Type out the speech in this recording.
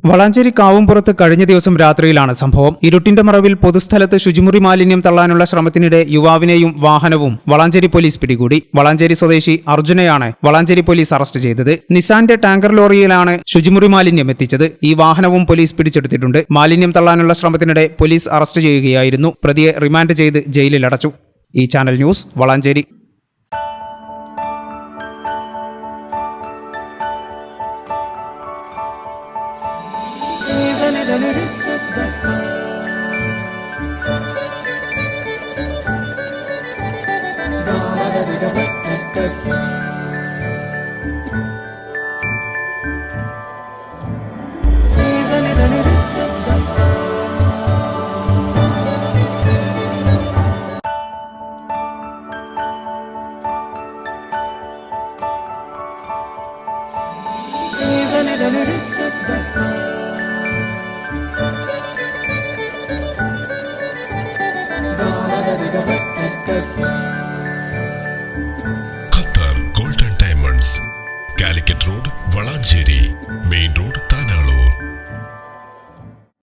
വളാഞ്ചേരി കാവുംപുറത്ത് കഴിഞ്ഞ ദിവസം രാത്രിയിലാണ് സംഭവം. ഇരുട്ടിന്റെ മറവിൽ പൊതുസ്ഥലത്ത് ശുചിമുറി മാലിന്യം തള്ളാനുള്ള ശ്രമത്തിനിടെ യുവാവിനെയും വാഹനവും വളാഞ്ചേരി പോലീസ് പിടികൂടി. വളാഞ്ചേരി സ്വദേശി അർജുനെയാണ് വളാഞ്ചേരി പോലീസ് അറസ്റ്റ് ചെയ്തത്. നിസാന്റെ ടാങ്കർ ലോറിയിലാണ് ശുചിമുറി മാലിന്യം എത്തിച്ചത്. ഈ വാഹനവും പോലീസ് പിടിച്ചെടുത്തിട്ടുണ്ട്. മാലിന്യം തള്ളാനുള്ള ശ്രമത്തിനിടെ പോലീസ് അറസ്റ്റ് ചെയ്യുകയായിരുന്നു. പ്രതിയെ റിമാൻഡ് ചെയ്ത് ജയിലിലടച്ചു. ഈ channel news Valanchery. Qatar golden diamonds, Calicut road, Valanchery main road, Tanalur.